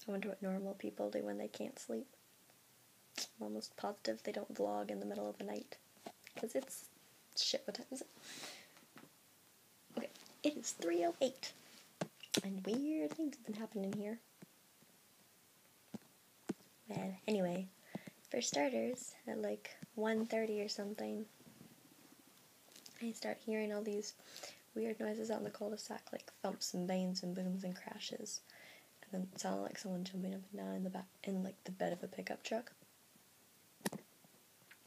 I wonder what normal people do when they can't sleep. I'm almost positive they don't vlog in the middle of the night. Because it's... shit, what time is it? Okay, it is 3:08. And weird things have been happening here. Well, anyway, for starters, at like 1:30 or something, I start hearing all these weird noises out in the cul-de-sac, like thumps and bangs and booms and crashes. And then it sounded like someone jumping up and down in the back, in like the bed of a pickup truck.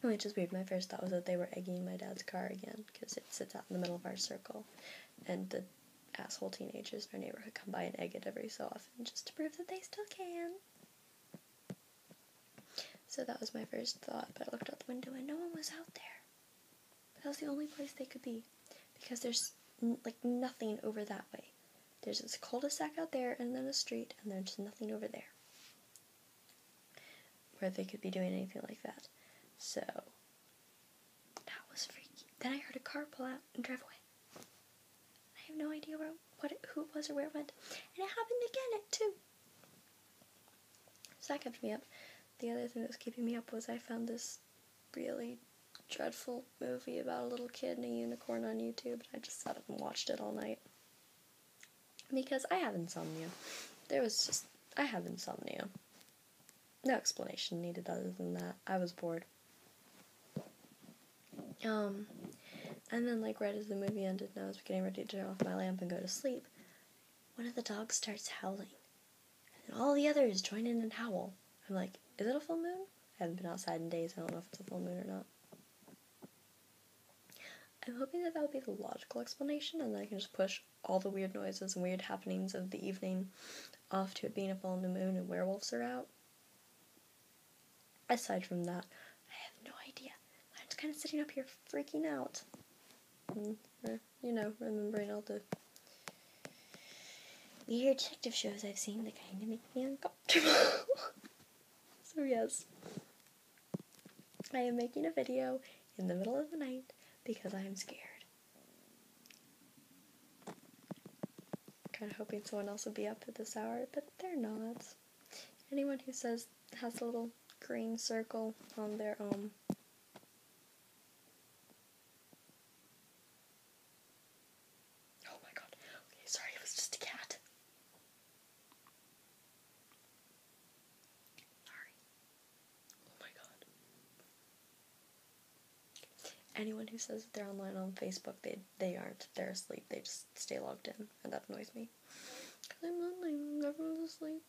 Which is weird. My first thought was that they were egging my dad's car again, because it sits out in the middle of our circle, and the asshole teenagers in our neighborhood come by and egg it every so often, just to prove that they still can. So that was my first thought, but I looked out the window and no one was out there. That was the only place they could be, because there's like nothing over that way. There's this cul-de-sac out there, and then a street, and there's nothing over there where they could be doing anything like that. So, that was freaky. Then I heard a car pull out and drive away. I have no idea who it was or where it went. And it happened again at 2. So that kept me up. The other thing that was keeping me up was I found this really dreadful movie about a little kid and a unicorn on YouTube. And I just sat up and watched it all night. Because I have insomnia. I have insomnia. No explanation needed other than that. I was bored. And then, like, right as the movie ended and I was getting ready to turn off my lamp and go to sleep, one of the dogs starts howling. And all the others join in and howl. I'm like, is it a full moon? I haven't been outside in days. I don't know if it's a full moon or not. I'm hoping that would be the logical explanation, and then I can just push all the weird noises and weird happenings of the evening off to it being a full moon and werewolves are out. Aside from that, I have no idea. I'm just kind of sitting up here freaking out. Remembering all the weird detective shows I've seen that kind of make me uncomfortable. So yes, I am making a video in the middle of the night because I am scared. Kind of hoping someone else would be up at this hour, but they're not. Anyone who has a little green circle on their oh my god. Okay, sorry, it was just a cat. Sorry. Oh my god. Anyone who says that they're online on Facebook, they aren't. They're asleep. They just stay logged in, and that annoys me. Because I'm not everyone's asleep.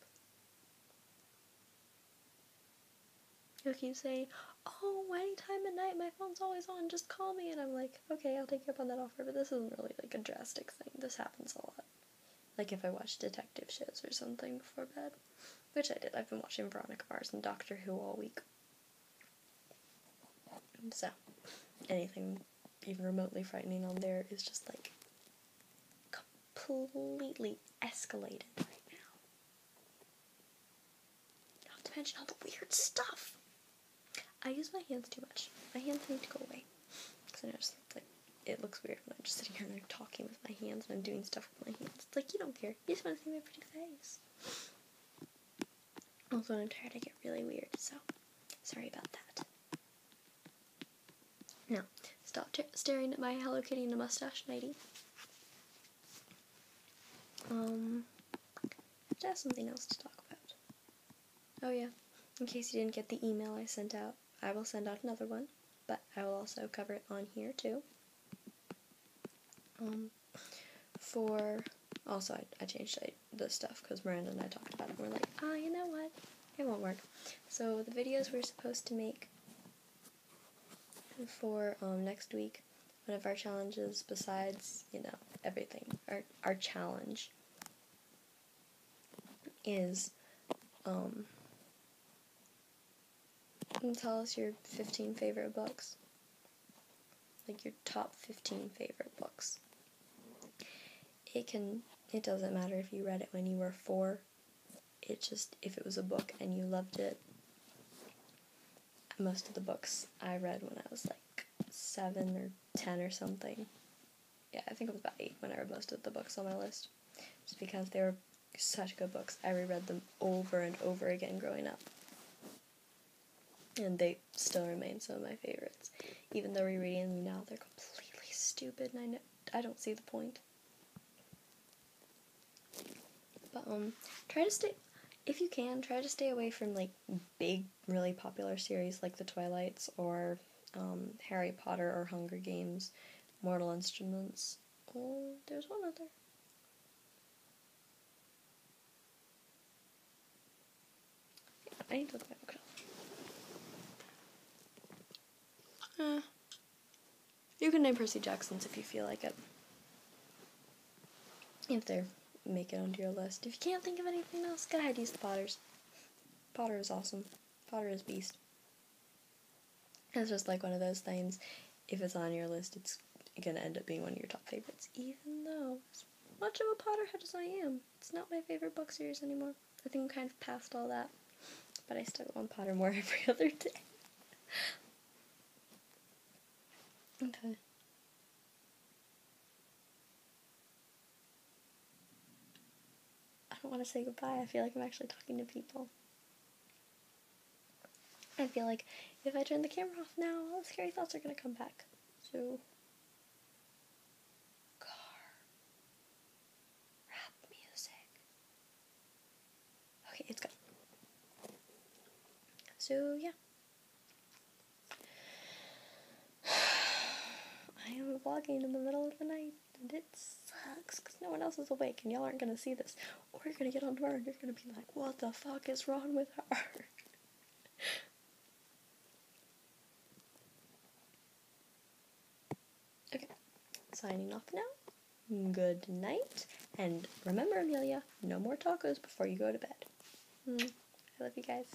You'll keep saying, oh, anytime at night, my phone's always on, just call me. And I'm like, okay, I'll take you up on that offer, but this isn't really like a drastic thing. This happens a lot. Like if I watch detective shows or something before bed, which I did. I've been watching Veronica Mars and Doctor Who all week. So, anything even remotely frightening on there is just like completely escalated right now. Not to mention all the weird stuff. I use my hands too much. My hands need to go away. Because I know it looks weird when I'm just sitting here and I'm talking with my hands and I'm doing stuff with my hands. It's like, you don't care. You just want to see my pretty face. Also, when I'm tired, I get really weird, so sorry about that. Now, stop staring at my Hello Kitty and a mustache nightie. I have to have something else to talk about. Oh yeah, in case you didn't get the email I sent out, I will send out another one, but I will also cover it on here too. I changed the stuff because Miranda and I talked about it and we're like, you know what, it won't work. So the videos we're supposed to make for next week, one of our challenges besides, everything, our challenge is, tell us your 15 favorite books. Like your top 15 favorite books. It doesn't matter if you read it when you were 4. It's just, if it was a book and you loved it. Most of the books I read when I was like 7 or 10 or something. Yeah, I think it was about 8 when I read most of the books on my list. Just because they were such good books. I reread them over and over again growing up. And they still remain some of my favorites. Even though rereading them now, they're completely stupid, and I don't see the point. But, try to stay, if you can, try to stay away from, like, big, really popular series like The Twilights, or, Harry Potter, or Hunger Games, Mortal Instruments. Oh, there's one other. Yeah, I need to look at my bookshelf. You can name Percy Jackson's if you feel like it. If they're make it onto your list. If you can't think of anything else, go ahead, use the Potters. Potter is awesome. Potter is beast. It's just like one of those things, if it's on your list, it's gonna end up being one of your top favorites, even though, as much of a Potterhead as I am, it's not my favorite book series anymore. I think I'm kind of past all that, but I still go on Pottermore every other day. Okay. I don't want to say goodbye. I feel like I'm actually talking to people. I feel like if I turn the camera off now, all the scary thoughts are going to come back. So, car, rap music. Okay, it's gone. So, yeah. I am vlogging in the middle of the night, and it sucks because no one else is awake, and y'all aren't going to see this. Or you're going to get on tomorrow, and you're going to be like, what the fuck is wrong with her? Okay, signing off now. Good night, and remember, Amelia, no more tacos before you go to bed. I love you guys.